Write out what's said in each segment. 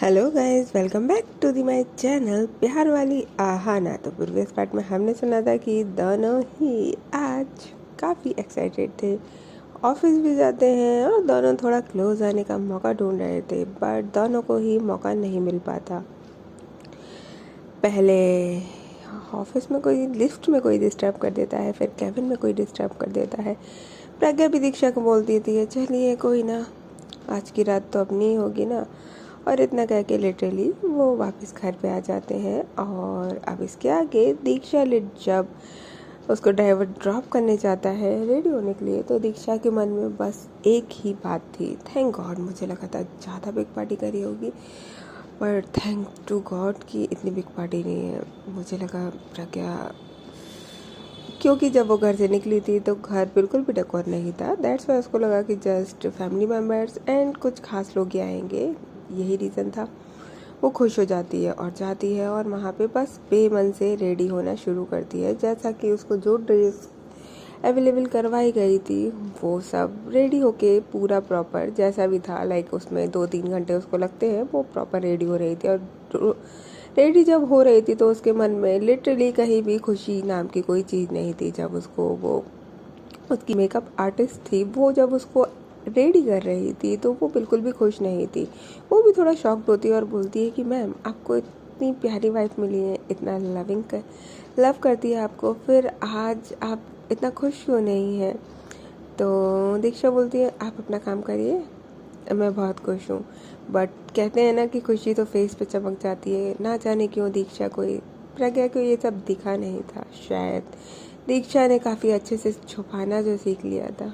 Hello guys, welcome back to the my channel प्यार वाली आहाना। तो प्रीवियस पार्ट में हमने सुना था कि दोनों ही आज काफ़ी एक्साइटेड थे, ऑफिस भी जाते हैं और दोनों थोड़ा क्लोज आने का मौका ढूंढ रहे थे, बट दोनों को ही मौका नहीं मिल पाता। पहले ऑफिस में कोई, लिफ्ट में कोई डिस्टर्ब कर देता है, फिर कैबिन में कोई डिस्टर्ब कर देता है। प्रज्ञा भी दीक्षा को बोलती थी चलिए कोई ना, आज की रात तो अपनी होगी ना। और इतना कह के लिटरली वो वापस घर पे आ जाते हैं। और अब इसके आगे दीक्षा जब उसको ड्राइवर ड्रॉप करने जाता है रेडी होने के लिए, तो दीक्षा के मन में बस एक ही बात थी, थैंक गॉड। मुझे लगा था ज़्यादा बिग पार्टी करी होगी, पर थैंक टू गॉड कि इतनी बिग पार्टी नहीं है। मुझे लगा प्रज्ञा, क्योंकि जब वो घर से निकली थी तो घर बिल्कुल भी डेकोर नहीं था, दैट्स वाई उसको लगा कि जस्ट फैमिली मेम्बर्स एंड कुछ खास लोग ही आएंगे, यही रीज़न था। वो खुश हो जाती है और जाती है और वहाँ पे बस बेमन से रेडी होना शुरू करती है। जैसा कि उसको जो ड्रेस अवेलेबल करवाई गई थी वो सब रेडी होके पूरा प्रॉपर जैसा भी था, लाइक उसमें 2-3 घंटे उसको लगते हैं, वो प्रॉपर रेडी हो रही थी। और रेडी जब हो रही थी तो उसके मन में लिटरली कहीं भी खुशी नाम की कोई चीज़ नहीं थी। जब उसको वो उसकी मेकअप आर्टिस्ट थी, वो जब उसको रेडी कर रही थी तो वो बिल्कुल भी खुश नहीं थी। वो भी थोड़ा शॉक्ड होती है और बोलती है कि मैम, आपको इतनी प्यारी वाइफ मिली है, इतना लव करती है आपको, फिर आज आप इतना खुश क्यों नहीं है। तो दीक्षा बोलती है आप अपना काम करिए, मैं बहुत खुश हूँ। बट कहते हैं ना कि खुशी तो फेस पे चमक जाती है। ना जाने क्यों दीक्षा को, प्रज्ञा को ये सब दिखा नहीं था। शायद दीक्षा ने काफ़ी अच्छे से छुपाना जो सीख लिया था।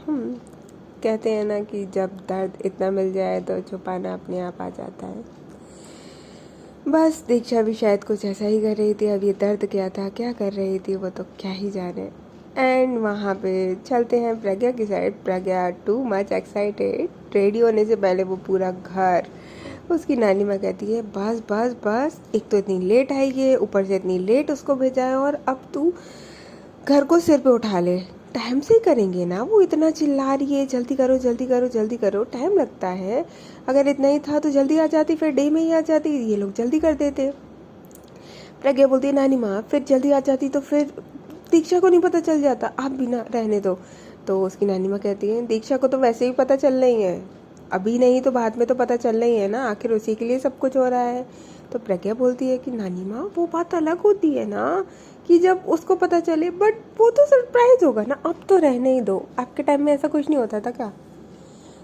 कहते हैं ना कि जब दर्द इतना मिल जाए तो छुपाना अपने आप आ जाता है। बस दीक्षा भी शायद कुछ ऐसा ही कर रही थी। अब ये दर्द क्या था, क्या कर रही थी, वो तो क्या ही जाने। एंड वहाँ पे चलते हैं प्रज्ञा की साइड। प्रज्ञा टू मच एक्साइटेड। रेडी होने से पहले वो पूरा घर, उसकी नानी माँ कहती है बस बस बस, एक तो इतनी लेट आई है, ऊपर से इतनी लेट उसको भेजा है, और अब तू घर को सिर पे उठा ले। टाइम से ही करेंगे ना, वो इतना चिल्ला रही है जल्दी करो जल्दी करो जल्दी करो, टाइम लगता है। अगर इतना ही था तो जल्दी आ जाती, फिर डे में ही आ जाती, ये लोग जल्दी कर देते। प्रज्ञा बोलती है नानी माँ, फिर जल्दी आ जाती तो फिर दीक्षा को नहीं पता चल जाता, आप भी ना रहने दो। तो उसकी नानी माँ कहती है दीक्षा को तो वैसे ही पता चल रही है, अभी नहीं तो बाद में तो पता चल रही है ना, आखिर उसी के लिए सब कुछ हो रहा है। तो प्रज्ञा बोलती है कि नानी माँ, वो बात अलग होती है ना कि जब उसको पता चले, बट वो तो सरप्राइज होगा ना, अब तो रहने ही दो, आपके टाइम में ऐसा कुछ नहीं होता था क्या।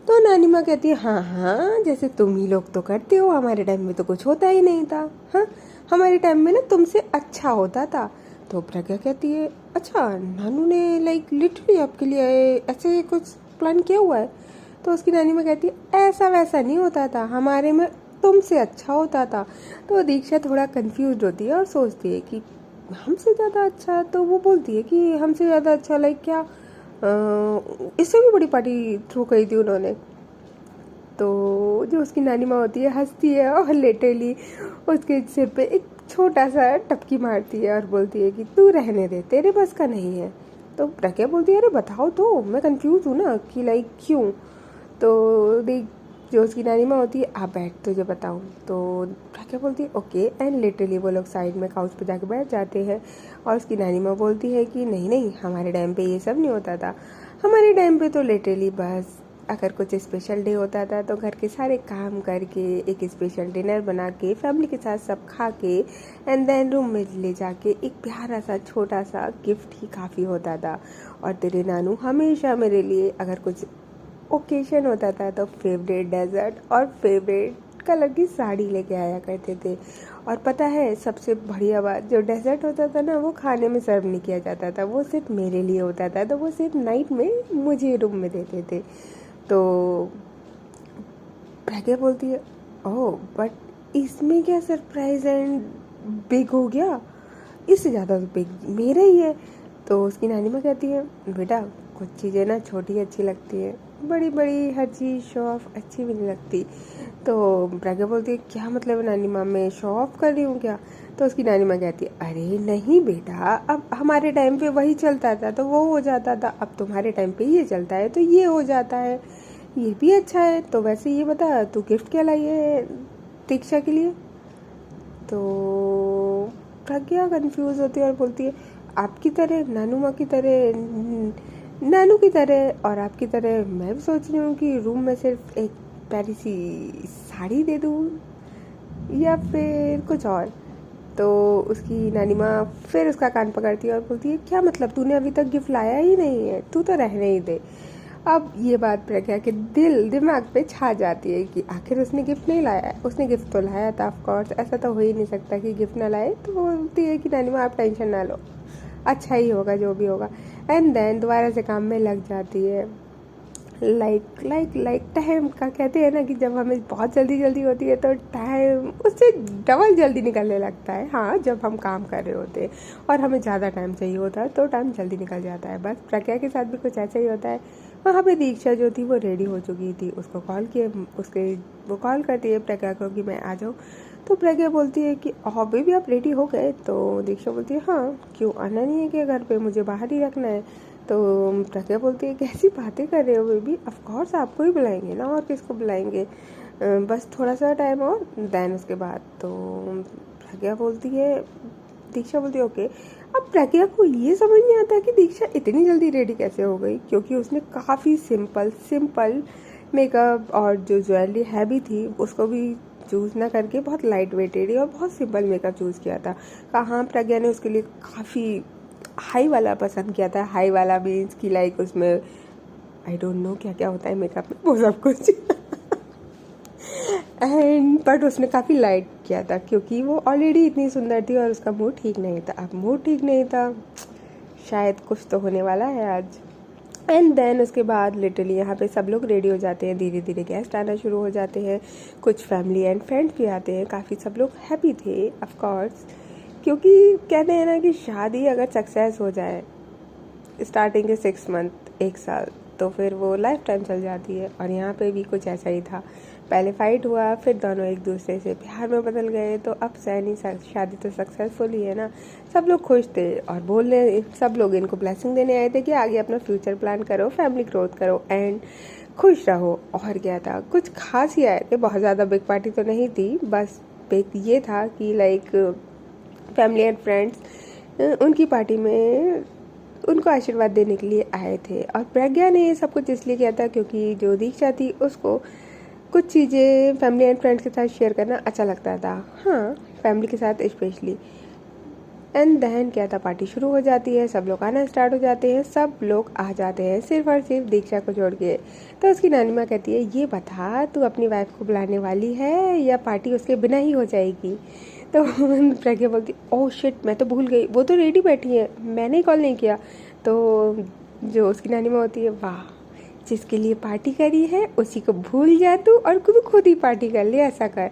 तो नानी माँ कहती है हाँ हाँ, जैसे तुम ही लोग तो करते हो, हमारे टाइम में तो कुछ होता ही नहीं था। हाँ, हमारे टाइम में ना तुमसे अच्छा होता था। तो प्रज्ञा कहती है अच्छा, नानू ने लाइक लिटरली आपके लिए ऐसे कुछ प्लान किया हुआ है। तो उसकी नानी माँ कहती है ऐसा वैसा नहीं होता था, हमारे में तुमसे अच्छा होता था। तो दीक्षा थोड़ा कंफ्यूज होती है और सोचती है कि हमसे ज़्यादा अच्छा। तो वो बोलती है कि हमसे ज़्यादा अच्छा लाइक क्या, इससे भी बड़ी पार्टी थ्रो करी थी उन्होंने। तो जो उसकी नानी माँ होती है हंसती है और लिटरली उसके सिर पे एक छोटा सा टपकी मारती है और बोलती है कि तू रहने दे, तेरे बस का नहीं है। तो प्रज्ञा बोलती है अरे बताओ तो, मैं कंफ्यूज हूँ ना कि लाइक क्यों। तो देख, जो उसकी नानी माँ होती है आप बैठ, तुझे बताऊँ। तो प्रज्ञा बोलती है ओके, एंड लिटरली वो लोग साइड में काउच पे जाके बैठ जाते हैं। और उसकी नानी माँ बोलती है कि नहीं नहीं, हमारे टाइम पे ये सब नहीं होता था। हमारे टाइम पे तो लिटरली बस अगर कुछ स्पेशल डे होता था तो घर के सारे काम करके एक स्पेशल डिनर बना के फैमिली के साथ सब खा के एंड देन रूम में ले जाके एक प्यारा सा छोटा सा गिफ्ट ही काफ़ी होता था। और तेरे नानू हमेशा मेरे लिए अगर कुछ ओकेशन होता था तो फेवरेट डेजर्ट और फेवरेट कलर की साड़ी लेके आया करते थे। और पता है सबसे बढ़िया बात, जो डेजर्ट होता था ना वो खाने में सर्व नहीं किया जाता था, वो सिर्फ मेरे लिए होता था, तो वो सिर्फ नाइट में मुझे रूम में देते थे। तो प्रज्ञा बोलती है ओह, बट इसमें क्या सरप्राइज एंड बिग हो गया, इससे ज़्यादा तो बिग मेरा ही है। तो उसकी नानी माँ कहती है बेटा, कुछ चीज़ें ना छोटी अच्छी लगती है, बड़ी बड़ी हर चीज़ शो ऑफ अच्छी भी नहीं लगती। तो प्रज्ञा बोलती है क्या मतलब नानी माँ, मैं शो ऑफ कर रही हूँ क्या। तो उसकी नानी माँ कहती है अरे नहीं बेटा, अब हमारे टाइम पे वही चलता था तो वो हो जाता था, अब तुम्हारे टाइम पे ये चलता है तो ये हो जाता है, ये भी अच्छा है। तो वैसे ये बता तू गिफ्ट क्या लाई है दीक्षा के लिए। तो प्रज्ञा कंफ्यूज होती है और बोलती है आपकी तरह, नानू माँ की तरह, नानू की तरह और आपकी तरह मैं भी सोच रही हूँ कि रूम में सिर्फ एक प्यारी सी साड़ी दे दूँ या फिर कुछ और। तो उसकी नानी माँ फिर उसका कान पकड़ती है और बोलती है क्या मतलब, तूने अभी तक गिफ्ट लाया ही नहीं है, तू तो रहने ही दे। अब ये बात प्रज्ञा के दिमाग पे छा जाती है कि आखिर उसने गिफ्ट नहीं लाया है। उसने गिफ्ट तो लाया था ऑफ कोर्स, ऐसा तो हो ही नहीं सकता कि गिफ्ट ना लाए। तो वो बोलती है कि नानी माँ आप टेंशन ना लो, अच्छा ही होगा जो भी होगा। एंड देन दोबारा से काम में लग जाती है। लाइक टाइम का कहते हैं ना कि जब हमें बहुत जल्दी होती है तो टाइम उससे डबल जल्दी निकलने लगता है। हाँ, जब हम काम कर रहे होते हैं और हमें ज़्यादा टाइम चाहिए होता है तो टाइम जल्दी निकल जाता है। बस प्रज्ञा के साथ भी कुछ ऐसा ही होता है। वहाँ पे दीक्षा जो थी वो रेडी हो चुकी थी, उसको कॉल किए, वो कॉल करती है प्रज्ञा को कि मैं आ जाऊँ। तो प्रज्ञा बोलती है कि अभी भी आप रेडी हो गए? तो दीक्षा बोलती है हाँ, क्यों आना नहीं है क्या घर पे, मुझे बाहर ही रखना है। तो प्रज्ञा बोलती है कैसी बातें कर रहे हो बेबी, ऑफ कोर्स आपको ही बुलाएंगे ना, और किसको बुलाएंगे, बस थोड़ा सा टाइम और देन उसके बाद। तो प्रज्ञा बोलती है, दीक्षा बोलती है ओके। अब प्रज्ञा को ये समझ नहीं आता कि दीक्षा इतनी जल्दी रेडी कैसे हो गई, क्योंकि उसने काफ़ी सिंपल मेकअप और जो ज्वेलरी हैवी थी उसको भी चूज़ ना करके बहुत लाइट वेटेड और बहुत सिंपल मेकअप चूज़ किया था। कहाँ प्रज्ञा ने उसके लिए काफ़ी हाई वाला पसंद किया था। हाई वाला मीन्स की लाइक उसमें आई डोंट नो क्या क्या होता है मेकअप में, वो सब कुछ एंड बट उसने काफ़ी लाइट किया था क्योंकि वो ऑलरेडी इतनी सुंदर थी और उसका मूड ठीक नहीं था। अब मूड ठीक नहीं था, शायद कुछ तो होने वाला है आज। एंड देन उसके बाद लिटरली यहाँ पे सब लोग रेडी हो जाते हैं, धीरे धीरे गेस्ट आना शुरू हो जाते हैं, कुछ फैमिली एंड फ्रेंड्स भी आते हैं। काफ़ी सब लोग हैप्पी थे ऑफ कोर्स, क्योंकि कहते हैं ना कि शादी अगर सक्सेस हो जाए स्टार्टिंग के 6 मंथ, 1 साल, तो फिर वो लाइफ टाइम चल जाती है। और यहाँ पे भी कुछ ऐसा ही था। पहले फाइट हुआ, फिर दोनों एक दूसरे से प्यार में बदल गए, तो अब सैनी शादी तो सक्सेसफुल ही है ना। सब लोग खुश थे और बोलने, सब लोग इनको ब्लेसिंग देने आए थे कि आगे अपना फ्यूचर प्लान करो, फैमिली ग्रोथ करो एंड खुश रहो। और क्या था, कुछ खास ही आए थे, बहुत ज़्यादा बिग पार्टी तो नहीं थी। बस बिग ये था कि लाइक फैमिली एंड फ्रेंड्स उनकी पार्टी में उनको आशीर्वाद देने के लिए आए थे। और प्रज्ञा ने ये सब कुछ इसलिए किया था क्योंकि जो दीक्षा थी उसको कुछ चीज़ें फैमिली एंड फ्रेंड्स के साथ शेयर करना अच्छा लगता था। हाँ, फैमिली के साथ स्पेशली। एंड देन क्या था, पार्टी शुरू हो जाती है, सब लोग आना स्टार्ट हो जाते हैं, सब लोग आ जाते हैं सिर्फ और सिर्फ दीक्षा को छोड़ के। तो उसकी नानी माँ कहती है ये बता तू अपनी वाइफ को बुलाने वाली है या पार्टी उसके बिना ही हो जाएगी। तो प्रज्ञा बोलती ओह शिट, मैं तो भूल गई, वो तो रेडी बैठी है, मैंने ही कॉल नहीं किया। तो जो उसकी नानी माँ होती है, वाह, जिसके लिए पार्टी करी है उसी को भूल जा तू और खुद ही पार्टी कर ले, ऐसा कर।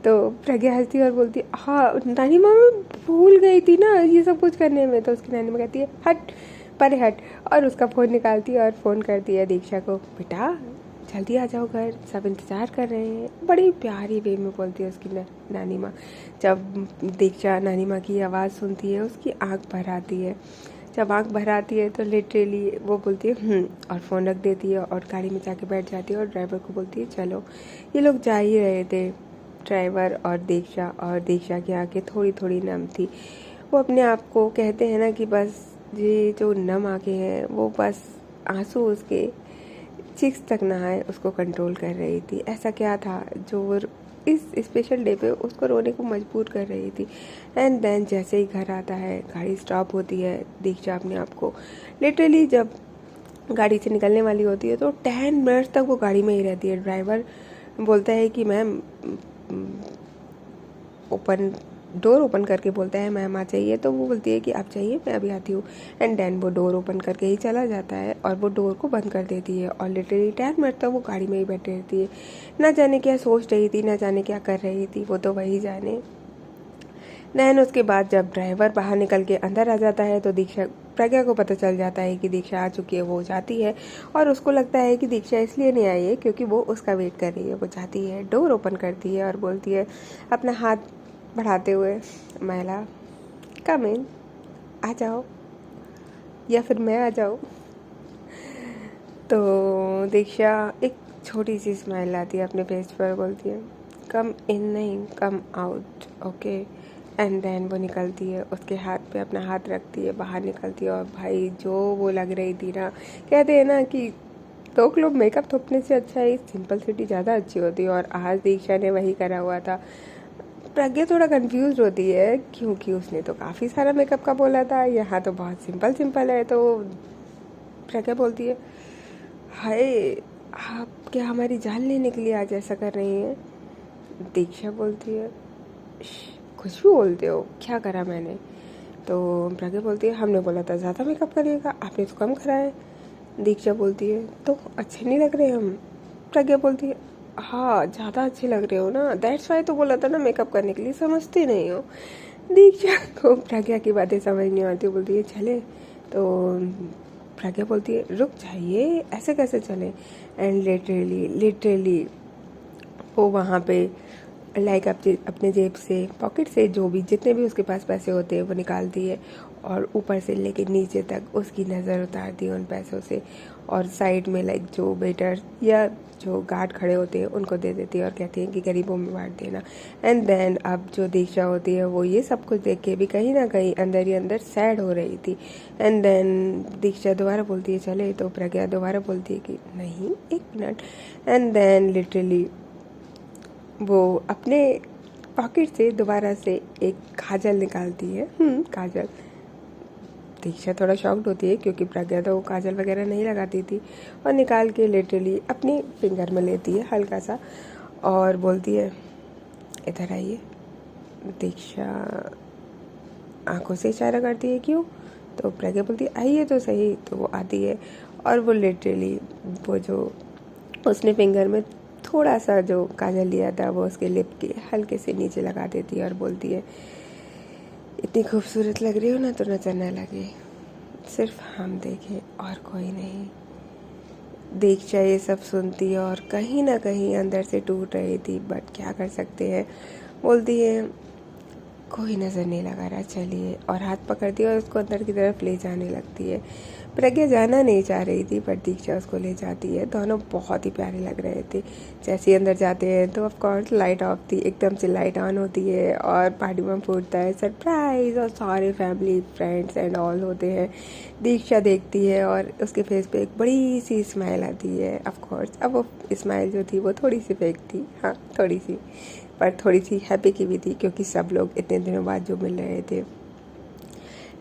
तो प्रज्ञा हंसती और बोलती हाँ नानी माँ, मैं भूल गई थी ना ये सब कुछ करने में। तो उसकी नानी माँ कहती है हट परे हट, और उसका फ़ोन निकालती है और फ़ोन करती है दीक्षा को, बेटा जल्दी आ जाओ घर, सब इंतज़ार कर रहे हैं। बड़ी प्यारी वे में बोलती है उसकी नानी माँ। जब दीक्षा नानी माँ की आवाज़ सुनती है उसकी आँख भर आती है। जब आँख भर आती है तो लिटरली वो बोलती है और फ़ोन रख देती है और गाड़ी में जाके बैठ जाती है और ड्राइवर को बोलती है चलो। ये लोग जा ही रहे थे, ड्राइवर और दीक्षा की आँखें थोड़ी थोड़ी नम थी। वो अपने आप को कहते हैं ना कि बस ये जो नम आँखें हैं वो बस आंसू उसके चिक्स तक ना आए उसको कंट्रोल कर रही थी। ऐसा क्या था जो वो इस स्पेशल डे पे उसको रोने को मजबूर कर रही थी। एंड देन जैसे ही घर आता है, गाड़ी स्टॉप होती है, दीक्षा अपने आप को लिटरली जब गाड़ी से निकलने वाली होती है तो 10 मिनट्स तक वो गाड़ी में ही रहती है। ड्राइवर बोलता है कि मैम डोर ओपन करके बोलता है मैम आ जाइए। तो वो बोलती है कि आप चाहिए, मैं अभी आती हूँ। एंड देन वो डोर ओपन करके ही चला जाता है और वो डोर को बंद कर देती है और लिटरली 10 मिनट तक वो गाड़ी में ही बैठी रहती है। ना जाने क्या सोच रही थी, ना जाने क्या कर रही थी, वो तो वही जाने। देन उसके बाद जब ड्राइवर बाहर निकल के अंदर आ जाता है तो प्रज्ञा को पता चल जाता है कि दीक्षा आ चुकी है। वो जाती है और उसको लगता है कि दीक्षा इसलिए नहीं आई है क्योंकि वो उसका वेट कर रही है। वो जाती है, डोर ओपन करती है और बोलती है अपना हाथ बढ़ाते हुए, महिला कम इन, आ जाओ या फिर मैं आ जाऊँ। तो दीक्षा एक छोटी सी स्माइल लाती है अपने फेस पर, बोलती है कम इन नहीं, come out, okay. And then वो निकलती है, उसके हाथ पे अपना हाथ रखती है, बाहर निकलती है। और भाई जो वो लग रही थी ना, कहते हैं ना कि 2 किलो मेकअप थोपने से अच्छा है सिंपलिसिटी ज़्यादा अच्छी होती है। और आज दीक्षा ने वही करा हुआ था। प्रज्ञा थोड़ा कंफ्यूज होती है क्योंकि उसने तो काफ़ी सारा मेकअप का बोला था, यहाँ तो बहुत सिंपल सिंपल है। तो प्रज्ञा बोलती है, हाय आप क्या हमारी जान लेने के लिए आज ऐसा कर रही हैं? दीक्षा बोलती है, कुछ भी बोलते हो, क्या करा मैंने? तो प्रज्ञा बोलती है, हमने बोला था ज़्यादा मेकअप करिएगा, आपने तो कम करा है। दीक्षा बोलती है, तो अच्छे नहीं लग रहे हम? प्रज्ञा बोलती है, हाँ ज़्यादा अच्छे लग रहे हो ना, दैट्स वाई तो बोला था ना मेकअप करने के लिए, समझते नहीं हो। दीक्षा को प्रज्ञा की बातें समझ नहीं आती, बोलती है चले। तो प्रज्ञा बोलती है, रुक जाइए, ऐसे कैसे चले? एंड लिटरली वो वहाँ पे लाइक अपने जेब से, पॉकेट से, जो भी जितने भी उसके पास पैसे होते हैं वो निकालती है और ऊपर से लेके नीचे तक उसकी नज़र उतारती है उन पैसों से। और साइड में लाइक जो वेटर या जो गार्ड खड़े होते हैं उनको दे देती है और कहती है कि गरीबों में बांट देना। एंड देन अब जो दीक्षा होती है वो ये सब कुछ देख के भी कहीं ना कहीं अंदर ही अंदर सैड हो रही थी। एंड देन दीक्षा दोबारा बोलती है चले, तो प्रज्ञा दोबारा बोलती है कि नहीं, 1 मिनट। एंड देन लिटरली वो अपने पॉकेट से दोबारा से एक काजल निकालती है। काजल। दीक्षा थोड़ा शॉक्ड होती है क्योंकि प्रज्ञा तो काजल वगैरह नहीं लगाती थी, और निकाल के लिटरली अपनी फिंगर में लेती है हल्का सा और बोलती है, इधर आइए। दीक्षा आंखों से इशारा करती है, क्यों? तो प्रज्ञा बोलती है, आइए तो सही। तो वो आती है और वो लिटरली वो जो उसने फिंगर में थोड़ा सा जो काजल लिया था वो उसके लिप के हल्के से नीचे लगा देती है और बोलती है, इतनी खूबसूरत लग रही हो ना तो नजर न लगे, सिर्फ हम देखें और कोई नहीं। दीक्षा ये सब सुनती है और कहीं ना कहीं अंदर से टूट रही थी, बट क्या कर सकते हैं। बोलती है, कोई नज़र नहीं लगा रहा, चलिए। और हाथ पकड़ती है और उसको अंदर की तरफ ले जाने लगती है। प्रज्ञा जाना नहीं चाह रही थी पर दीक्षा उसको ले जाती है। दोनों बहुत ही प्यारे लग रहे थे। जैसे ही अंदर जाते हैं तो ऑफ कोर्स लाइट ऑफ थी, एकदम से लाइट ऑन होती है और पार्टी बम फूटता है, सरप्राइज, और सारे फैमिली फ्रेंड्स एंड ऑल होते हैं। दीक्षा देखती है और उसके फेस पे एक बड़ी सी स्माइल आती है। ऑफ कोर्स अब वो स्माइल जो थी वो थोड़ी सी फेक थी, हाँ थोड़ी सी, पर थोड़ी सी हैप्पी की भी थी क्योंकि सब लोग इतने दिनों बाद जो मिल रहे थे।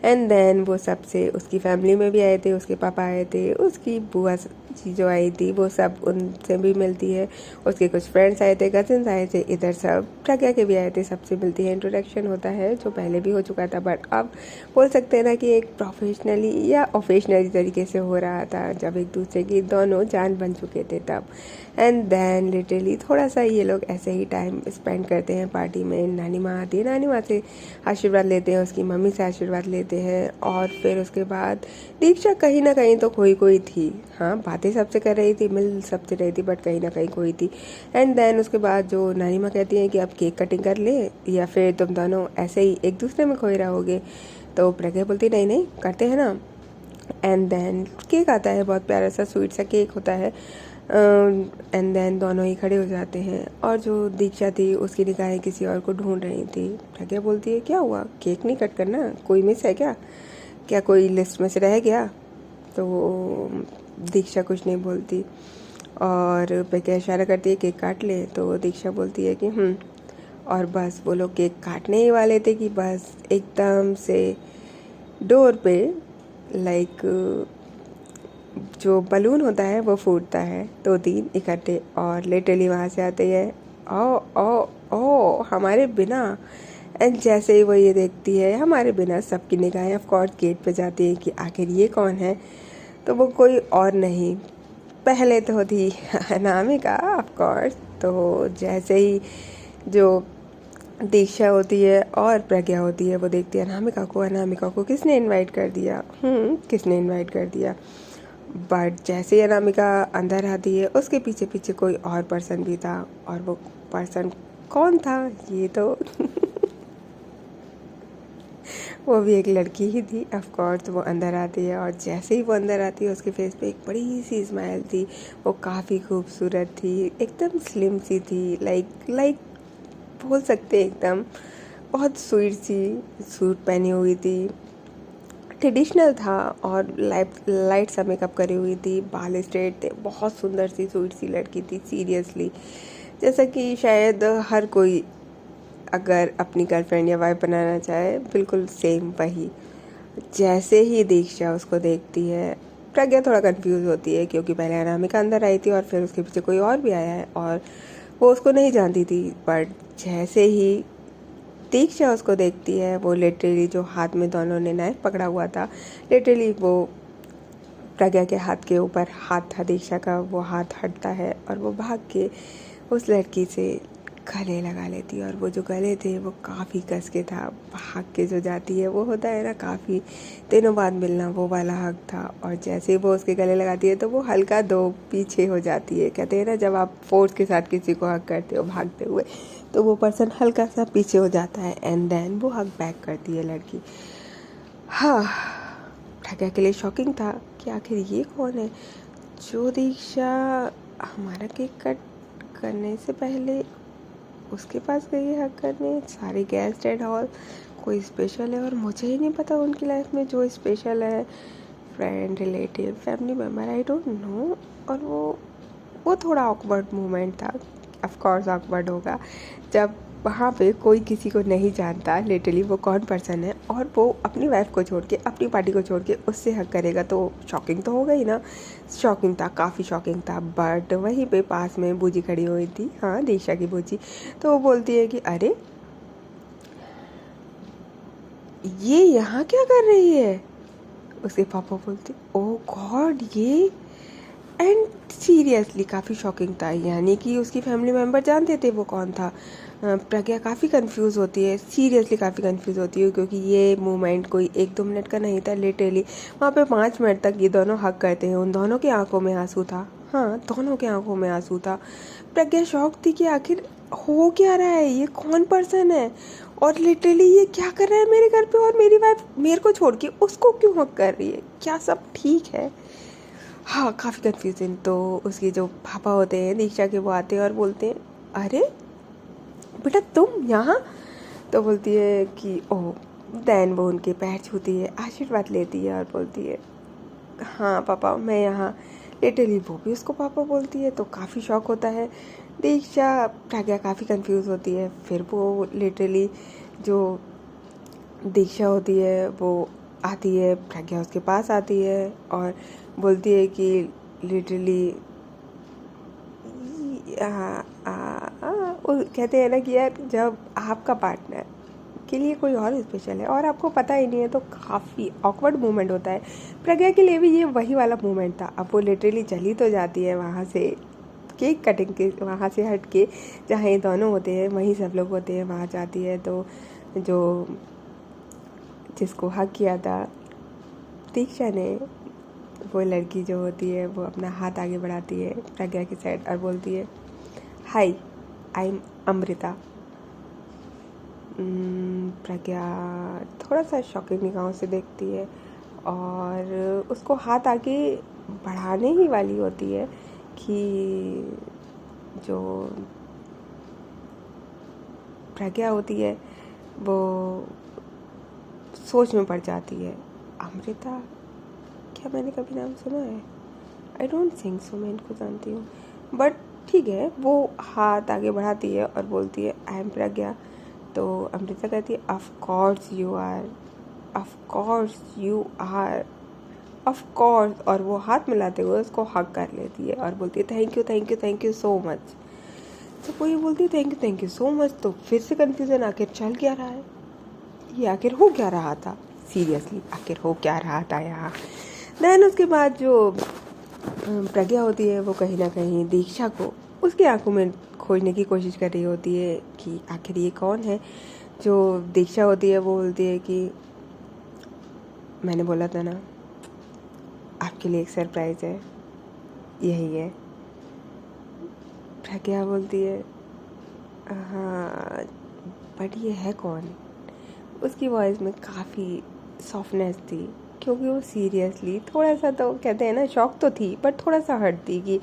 एंड देन वो सबसे, उसकी फैमिली में भी आए थे, उसके पापा आए थे, उसकी बुआ जी जो आई थी वो सब उनसे भी मिलती है, उसके कुछ फ्रेंड्स आए थे, कजिन्स आए थे, इधर सब प्रज्ञा के भी आए थे, सबसे मिलती है, इंट्रोडक्शन होता है जो पहले भी हो चुका था, बट अब बोल सकते हैं ना कि एक प्रोफेशनली या ऑफिशियली तरीके से हो रहा था जब एक दूसरे की दोनों जान बन चुके थे तब। एंड देन लिटरली थोड़ा सा ये लोग ऐसे ही टाइम स्पेंड करते हैं पार्टी में। नानी माँ आती है, नानी माँ से आशीर्वाद लेते हैं, उसकी मम्मी से आशीर्वाद लेते हैं। और फिर उसके बाद दीक्षा कहीं ना कहीं तो कोई थी, हाँ बातें सबसे कर रही थी, मिल सबसे रही थी, बट कहीं ना कहीं कोई थी। एंड देन उसके बाद जो नानी माँ कहती हैं कि आप केक कटिंग कर ले या फिर तुम दोनों ऐसे ही एक दूसरे में खोए रहोगे, तो प्रज्ञा बोलती नहीं नहीं करते हैं ना। एंड देन केक आता है, बहुत प्यारा सा स्वीट सा केक होता है। एंड देन दोनों ही खड़े हो जाते हैं और जो दीक्षा थी उसकी निगाहें किसी और को ढूंढ रही थी। प्रज्ञा बोलती है, क्या हुआ, केक नहीं कट करना, कोई मिस है क्या, क्या कोई लिस्ट में से रह गया? तो दीक्षा कुछ नहीं बोलती और प्रज्ञा इशारा करती है केक काट ले। तो दीक्षा बोलती है कि और बस वो लोग केक काटने ही वाले थे कि बस एकदम से डोर पे लाइक जो बलून होता है वो फूटता है, 2-3 इकट्ठे, और लिटरली वहाँ से आते हैं, ओ ओ ओ हमारे बिना। एंड जैसे ही वो ये देखती है हमारे बिना, सबकी निगाहें ऑफ कोर्स गेट पे जाती है कि आखिर ये कौन है। तो वो कोई और नहीं, पहले तो थी अनामिका ऑफ कोर्स। तो जैसे ही जो दीक्षा होती है और प्रज्ञा होती है वो देखती है अनामिका को किसने इनवाइट कर दिया, किसने इनवाइट कर दिया। बट जैसे ही अनामिका अंदर आती है उसके पीछे पीछे कोई और पर्सन भी था, और वो पर्सन कौन था, ये तो वो भी एक लड़की ही थी ऑफ कोर्स। वो अंदर आती है और जैसे ही वो अंदर आती है उसके फेस पे एक बड़ी सी स्माइल थी, वो काफ़ी खूबसूरत थी, एकदम स्लिम सी थी, लाइक बोल सकते हैं एकदम बहुत स्वीट सी सूट पहनी हुई थी, ट्रेडिशनल था और लाइट सा मेकअप करी हुई थी, बाल स्ट्रेट थे, बहुत सुंदर सी स्वीट सी लड़की थी सीरियसली। जैसा कि शायद हर कोई अगर अपनी गर्लफ्रेंड या वाइफ बनाना चाहे, बिल्कुल सेम वही। जैसे ही दीक्षा उसको देखती है, प्रज्ञा थोड़ा कंफ्यूज होती है क्योंकि पहले अनामिका अंदर आई थी और फिर उसके पीछे कोई और भी आया है और वो उसको नहीं जानती थी। बट जैसे ही दीक्षा उसको देखती है, वो लिटरली जो हाथ में दोनों ने नाइफ पकड़ा हुआ था, लिटरली वो प्रज्ञा के हाथ के ऊपर हाथ था दीक्षा का, वो हाथ हटता है और वो भाग के उस लड़की से गले लगा लेती है। और वो जो गले थे वो काफ़ी कस के था, भाग के जो जाती है वो होता है ना काफ़ी दिनों बाद मिलना, वो वाला हक था। और जैसे ही वो उसके गले लगाती है तो वो हल्का दो पीछे हो जाती है। कहते हैं ना जब आप फोर्स के साथ किसी को हक करते हो भागते हुए, तो वो पर्सन हल्का सा पीछे हो जाता है एंड देन वो हक बैक करती है लड़की। हाँ, प्रज्ञा के लिए शॉकिंग था कि आखिर ये कौन है जो दीक्षा हमारा केक कट करने से पहले उसके पास गई है हक करने। सारे गेस्ट एंड ऑल, कोई स्पेशल है और मुझे ही नहीं पता उनकी लाइफ में जो स्पेशल है, friend, relative, family member, I don't know. और वो थोड़ा ऑकवर्ड मोमेंट था। ऑफ कोर्स ऑकवर्ड होगा जब वहाँ पे कोई किसी को नहीं जानता लिटरली वो कौन पर्सन है और वो अपनी वाइफ को छोड़ के, अपनी पार्टी को छोड़ के उससे हक करेगा, तो शॉकिंग तो होगा ही ना। शॉकिंग था, काफ़ी शॉकिंग था। बट वहीं पे पास में बूजी खड़ी हुई थी, हाँ दीक्षा की बूजी, तो वो बोलती है कि अरे ये यहाँ क्या कर रही है। उसके पापा बोलते ओ गॉड ये, एंड सीरियसली काफ़ी शॉकिंग था। यानी कि उसकी फैमिली मेम्बर जानते थे वो कौन था। प्रज्ञा काफ़ी कंफ्यूज होती है, सीरियसली काफ़ी कंफ्यूज होती है क्योंकि ये मोमेंट कोई 1-2 मिनट का नहीं था। लिटरली वहाँ पे 5 मिनट तक ये दोनों हक करते हैं, उन दोनों की आंखों में आंसू था। हाँ, दोनों की आंखों में आंसू था। प्रज्ञा शॉक थी कि आखिर हो क्या रहा है, ये कौन पर्सन है और लिटरली ये क्या कर रहा है मेरे घर पे, और मेरी वाइफ मेरे को छोड़ के उसको क्यों हक कर रही है, क्या सब ठीक है। हाँ, काफ़ी कन्फ्यूजन। तो उसके जो पापा होते हैं दीक्षा के, वो आते हैं और बोलते हैं अरे बेटा तुम यहाँ। तो बोलती है कि ओह, देन वो उनके पैर छूती है, आशीर्वाद लेती है और बोलती है हाँ पापा मैं यहाँ। लिटरली वो भी उसको पापा बोलती है, तो काफ़ी शॉक होता है दीक्षा। प्रज्ञा काफ़ी कंफ्यूज होती है। फिर वो लिटरली जो दीक्षा होती है वो आती है, प्रज्ञा उसके पास आती है और बोलती है कि लिटरली कहते हैं ना कि यार जब आपका पार्टनर के लिए कोई और स्पेशल है और आपको पता ही नहीं है तो काफ़ी ऑकवर्ड मोमेंट होता है। प्रज्ञा के लिए भी ये वही वाला मोमेंट था। अब वो लिटरली चली तो जाती है वहाँ से, केक कटिंग के वहाँ से हट के जहाँ ये दोनों होते हैं वहीं सब लोग होते हैं, वहाँ जाती है तो जो जिसको हक किया था दीक्षा ने, वो लड़की जो होती है वो अपना हाथ आगे बढ़ाती है प्रज्ञा की साइड और बोलती है हाय आई एम अमृता। प्रज्ञा थोड़ा सा शॉकिंग निगाहों से देखती है और उसको हाथ आगे बढ़ाने ही वाली होती है कि जो प्रज्ञा होती है वो सोच में पड़ जाती है। अमृता, क्या मैंने कभी नाम सुना है? आई डोंट थिंक सो, मैं इनको जानती हूँ। बट ठीक है, वो हाथ आगे बढ़ाती है और बोलती है आई एम प्रज्ञा। तो अमृता कहती है of course you are, of course you are, of course. और वो हाथ मिलाते हुए उसको हक कर लेती है और बोलती है thank you thank you thank you so much. तो वो ये बोलती है थैंक यू सो मच। तो फिर से कन्फ्यूजन, आखिर चल क्या रहा है, ये आखिर हो क्या रहा था, सीरियसली आखिर हो क्या रहा था यहाँ। देन उसके बाद जो प्रज्ञा होती है वो कहीं ना कहीं दीक्षा को उसकी आंखों में खोजने की कोशिश कर रही होती है कि आखिर ये कौन है। जो दीक्षा होती है वो बोलती है कि मैंने बोला था ना आपके लिए एक सरप्राइज़ है, यही है। प्रज्ञा बोलती है हाँ बट ये है कौन। उसकी वॉइस में काफ़ी सॉफ्टनेस थी क्योंकि वो सीरियसली थोड़ा सा, तो कहते हैं ना शॉक तो थी बट थोड़ा सा हर्ट थी कि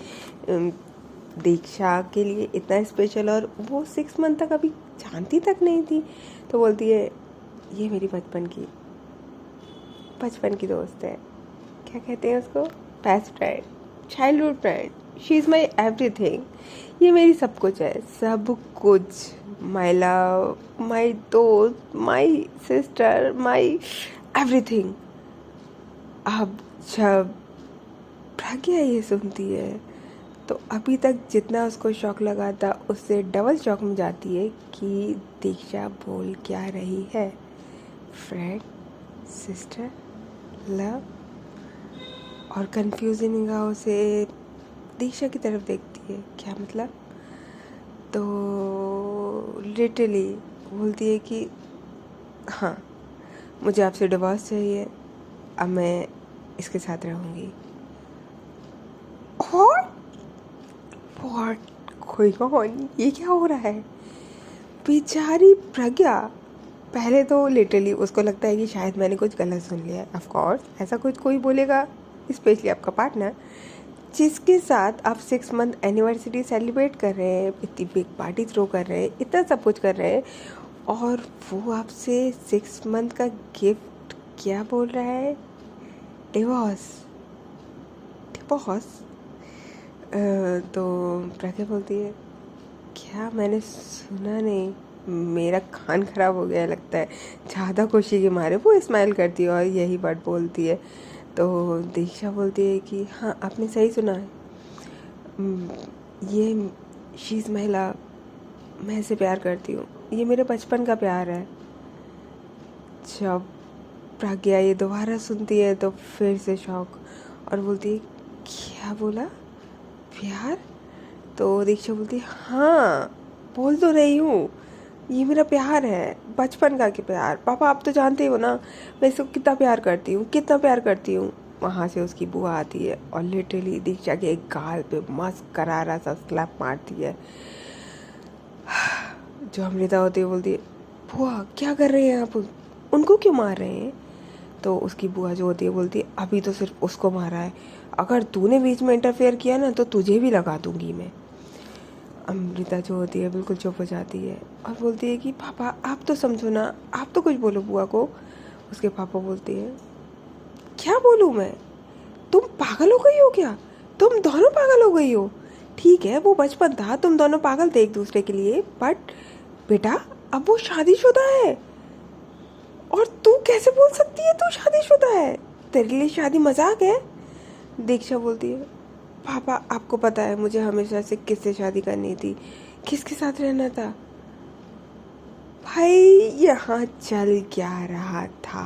दीक्षा के लिए इतना स्पेशल, और वो 6 मंथ तक अभी जानती तक नहीं थी। तो बोलती है ये मेरी बचपन की दोस्त है, क्या कहते हैं उसको, best friend, childhood friend, she is my everything, ये मेरी सब कुछ है, सब कुछ, माई लव, माई दोस्त, माई सिस्टर, माई एवरीथिंग। अब जब प्रज्ञा ये सुनती है तो अभी तक जितना उसको शौक लगा था उससे डबल शौक में जाती है कि दीक्षा बोल क्या रही है, फ्रेंड, सिस्टर, लव, और कंफ्यूजिंग निगाहों से दीक्षा की तरफ देखती है, क्या मतलब। तो लिटरली बोलती है कि हाँ मुझे आपसे डिवोर्स चाहिए, अब मैं इसके साथ रहूँगी। और व्हाट ये क्या हो रहा है। बेचारी प्रज्ञा पहले तो लिटरली उसको लगता है कि शायद मैंने कुछ गलत सुन लिया है। ऑफ कोर्स ऐसा कुछ कोई बोलेगा, स्पेशली आपका पार्टनर जिसके साथ आप 6 मंथ एनिवर्सरी सेलिब्रेट कर रहे हैं, इतनी बिग पार्टी थ्रो कर रहे हैं, इतना सब कुछ कर रहे हैं, और वो आपसे 6 मंथ का गिफ्ट क्या बोल रहा है, डिवोर्स। तो प्रज्ञा बोलती है क्या मैंने सुना नहीं, मेरा कान खराब हो गया लगता है, ज़्यादा खुशी के मारे वो स्माइल करती है और यही वर्ड बोलती है। तो दीक्षा बोलती है कि हाँ आपने सही सुना है, ये शीज़ महिला, मैं इसे प्यार करती हूँ, ये मेरे बचपन का प्यार है। जब प्रज्ञा ये दोबारा सुनती है तो फिर से शौक, और बोलती है क्या बोला, प्यार। तो दीक्षा बोलती है हाँ बोल तो रही हूँ, ये मेरा प्यार है, बचपन का के प्यार, पापा आप तो जानते हो ना मैं इसको कितना प्यार करती हूँ। वहाँ से उसकी बुआ आती है और लिटरली दीक्षा के एक गाल पे मस्त करारा सा स्लैप मारती है। जो अमृता होती है बोलती है बुआ क्या कर रहे हैं आप, उनको क्यों मार रहे हैं। तो उसकी बुआ जो होती है बोलती है अभी तो सिर्फ उसको मारा है, अगर तूने बीच में इंटरफेयर किया ना तो तुझे भी लगा दूंगी मैं। अमृता जो होती है बिल्कुल चुप हो जाती है और बोलती है कि पापा आप तो समझो ना, आप तो कुछ बोलो बुआ को। उसके पापा बोलते हैं क्या बोलूँ मैं, तुम पागल हो गई हो क्या, तुम दोनों पागल हो गई हो। ठीक है वो बचपन था, तुम दोनों पागल थे एक दूसरे के लिए, बट बेटा अब वो शादीशुदा है, और तू कैसे बोल सकती है तू शादीशुदा है, तेरे लिए शादी मजाक है। दीक्षा बोलती है पापा आपको पता है मुझे हमेशा से किससे शादी करनी थी, किसके साथ रहना था। भाई यहाँ चल क्या रहा था,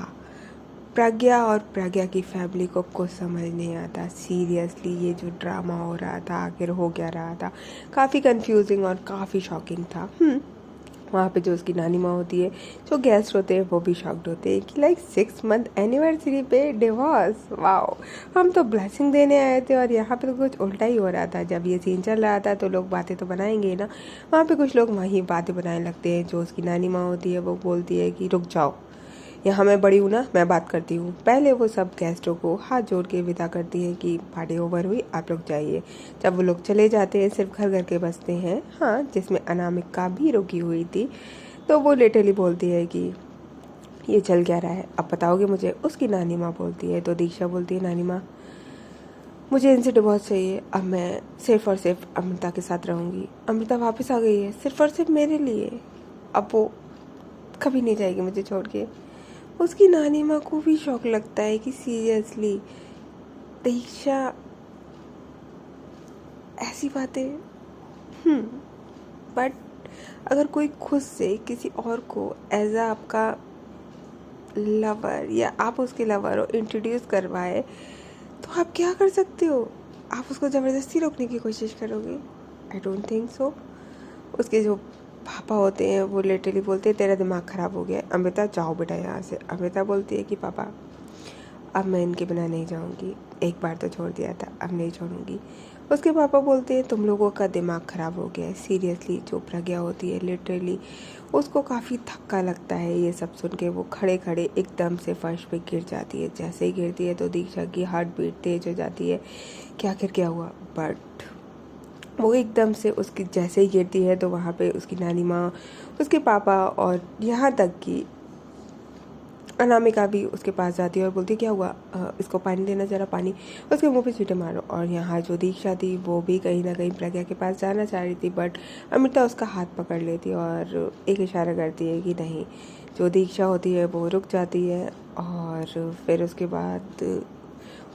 प्रज्ञा और प्रज्ञा की फैमिली को कुछ समझ नहीं आता। सीरियसली ये जो ड्रामा हो रहा था आखिर हो क्या रहा था, काफ़ी कंफ्यूजिंग और काफ़ी शॉकिंग था। वहाँ पे जो उसकी नानी माँ होती है, जो गेस्ट होते हैं वो भी शॉक्ड होते हैं कि लाइक 6 मंथ एनिवर्सरी पे डिवोर्स, वाओ हम तो ब्लेसिंग देने आए थे, और यहाँ पे तो कुछ उल्टा ही हो रहा था। जब ये सीन चल रहा था तो लोग बातें तो बनाएंगे ना, वहाँ पे कुछ लोग वहीं बातें बनाने लगते हैं। जो उसकी नानी माँ होती है वो बोलती है कि रुक जाओ, यहाँ मैं बड़ी हूँ ना, मैं बात करती हूँ। पहले वो सब गेस्टों को हाथ जोड़ के विदा करती है कि पार्टी ओवर हुई, आप लोग जाइए। जब वो लोग चले जाते हैं सिर्फ घर घर के बसते हैं, हाँ जिसमें अनामिका भी रुकी हुई थी। तो वो लिटरली बोलती है कि ये चल क्या रहा है, अब बताओगे मुझे। उसकी नानी माँ बोलती है, तो दीक्षा बोलती है नानी माँ मुझे इनसे डिवोर्स चाहिए, अब मैं सिर्फ और सिर्फ अमृता के साथ रहूँगी। अमृता वापस आ गई है सिर्फ और सिर्फ मेरे लिए, अब वो कभी नहीं जाएगी मुझे छोड़ के। उसकी नानी माँ को भी शौक लगता है कि सीरियसली दीक्षा ऐसी बातें, बट अगर कोई खुद से किसी और को एज आ आपका लवर या आप उसके लवर हो इंट्रोड्यूस करवाए तो आप क्या कर सकते हो, आप उसको ज़बरदस्ती रोकने की कोशिश करोगे। I don't think so. उसके जो पापा होते हैं वो लिटरली बोलते हैं तेरा दिमाग ख़राब हो गया, अमृता जाओ बेटा यहाँ से। अमृता बोलती है कि पापा अब मैं इनके बिना नहीं जाऊँगी, एक बार तो छोड़ दिया था अब नहीं छोड़ूंगी। उसके पापा बोलते हैं तुम लोगों का दिमाग ख़राब हो गया है। सीरियसली जो प्रज्ञा होती है लिटरली उसको काफ़ी थक्का लगता है ये सब सुन के, वो खड़े खड़े एकदम से फर्श पे गिर जाती है। जैसे ही गिरती है तो दीक्षा की हार्ट बीट तेज हो जाती है कि आखिर क्या हुआ। बट वो एकदम से उसकी जैसे ही गिरती है तो वहाँ पे उसकी नानी माँ, उसके पापा और यहाँ तक कि अनामिका भी उसके पास जाती है और बोलती है क्या हुआ, इसको पानी देना, ज़रा पानी, उसके मुंह पे छींटे मारो। और यहाँ जो दीक्षा थी वो भी कहीं ना कहीं प्रज्ञा के पास जाना चाह रही थी, बट अमृता उसका हाथ पकड़ लेती है और एक इशारा करती है कि नहीं। जो दीक्षा होती है वो रुक जाती है और फिर उसके बाद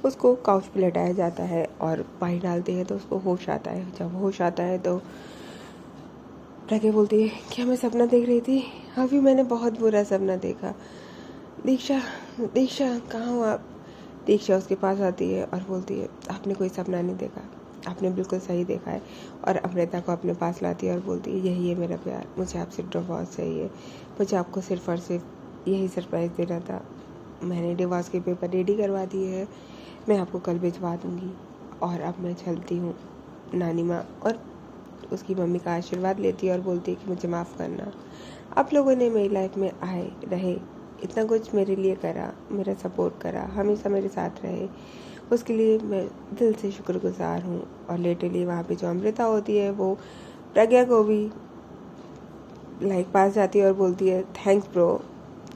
उसको काउच पे लेटाया जाता है और पानी डालते हैं तो उसको होश आता है। जब होश आता है तो प्रज्ञा बोलती है क्या मैं सपना देख रही थी, अभी मैंने बहुत बुरा सपना देखा। दीक्षा, दीक्षा कहाँ हो आप। दीक्षा उसके पास आती है और बोलती है आपने कोई सपना नहीं देखा, आपने बिल्कुल सही देखा है। और अमृता को अपने पास लाती है और बोलती है यही है मेरा प्यार, मुझे आपसे डिवोर्स चाहिए, मुझे आपको सिर्फ और सिर्फ यही सरप्राइज़ देना था। मैंने डिवोर्स के पेपर रेडी करवा दिए हैं, मैं आपको कल भिजवा दूँगी। और अब मैं चलती हूँ। नानी माँ और उसकी मम्मी का आशीर्वाद लेती है और बोलती है कि मुझे माफ़ करना, आप लोगों ने मेरी लाइफ में आए रहे, इतना कुछ मेरे लिए करा, मेरा सपोर्ट करा, हमेशा मेरे साथ रहे, उसके लिए मैं दिल से शुक्रगुजार हूँ। और लिटरली वहाँ पे जो अमृता होती है वो प्रज्ञा को भी पास जाती है और बोलती है थैंक्स ब्रो,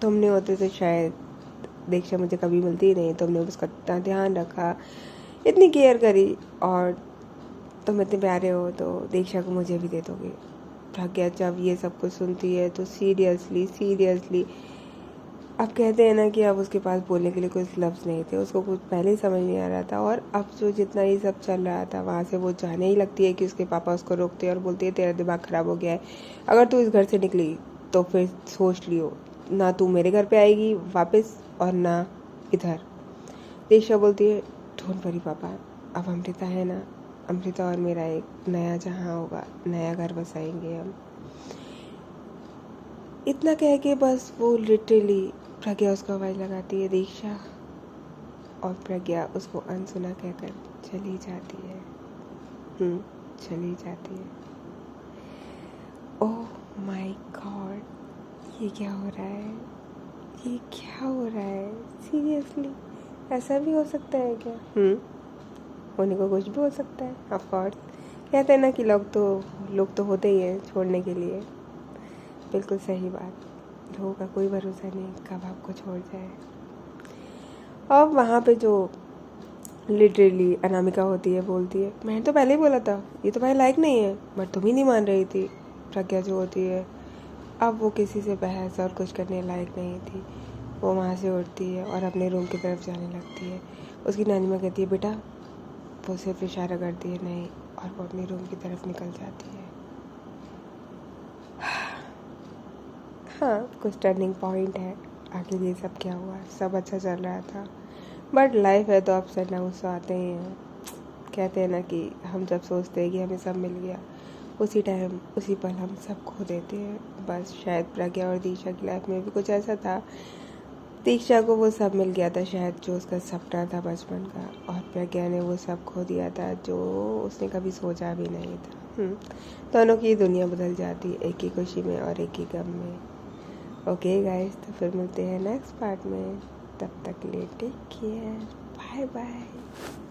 तुमने होते तो शायद दीक्षा मुझे कभी मिलती ही नहीं, तुमने उसका इतना ध्यान रखा, इतनी केयर करी, और तुम इतने प्यारे हो तो दीक्षा को मुझे भी दे दोगे। प्रज्ञा जब ये सब कुछ सुनती है तो सीरियसली अब कहते हैं ना कि अब उसके पास बोलने के लिए कुछ लफ्ज़ नहीं थे, उसको कुछ पहले ही समझ नहीं आ रहा था। और अब जो जितना ये सब चल रहा था वहाँ से वो जाने ही लगती है कि उसके पापा उसको रोकते हैं और बोलते हैं तेरा दिमाग ख़राब हो गया है, अगर तू इस घर से निकली तो फिर सोच लियो, ना तू मेरे घर पे आएगी वापस और ना इधर। दीक्षा बोलती है डोंट वरी पापा, अब अमृता है ना, अमृता और मेरा एक नया जहाँ होगा, नया घर बसाएंगे हम। इतना कह के बस वो लिटरली प्रज्ञा उसको आवाज़ लगाती है दीक्षा, और प्रज्ञा उसको अनसुना कहकर चली जाती है। चली जाती है। ओह माय गॉड, ये क्या हो रहा है, ये क्या हो रहा है, सीरियसली ऐसा भी हो सकता है क्या? होने को कुछ भी हो सकता है, ऑफ कोर्स। कहते हैं ना कि लोग तो होते ही हैं छोड़ने के लिए। बिल्कुल सही बात, लोगों का कोई भरोसा नहीं कब आपको छोड़ जाए। और वहाँ पे जो लिटरली अनामिका होती है बोलती है मैंने तो पहले ही बोला था ये तो भाई लायक नहीं है, बट तुम ही नहीं मान रही थी। प्रज्ञा जो होती है अब वो किसी से बहस और कुछ करने लायक नहीं थी, वो वहाँ से उठती है और अपने रूम की तरफ जाने लगती है। उसकी नानी माँ कहती है बेटा, वो सिर्फ इशारा करती है नहीं, और वो अपने रूम की तरफ निकल जाती है। हाँ, कुछ टर्निंग पॉइंट है, आखिर ये सब क्या हुआ, सब अच्छा चल रहा था, बट लाइफ है तो अप्स एंड डाउन्स आते ही हैं। कहते हैं ना कि हम जब सोचते हैं कि हमें सब मिल गया, उसी टाइम उसी पल हम सब खो देते हैं। बस शायद प्रज्ञा और दीक्षा की लाइफ में भी कुछ ऐसा था, दीक्षा को वो सब मिल गया था शायद जो उसका सपना था बचपन का, और प्रज्ञा ने वो सब खो दिया था जो उसने कभी सोचा भी नहीं था। दोनों की दुनिया बदल जाती है, एक ही खुशी में और एक ही गम में। ओके गाइस, तो फिर मिलते हैं नेक्स्ट पार्ट में, तब तक के लिए टेक केयर, बाय बाय।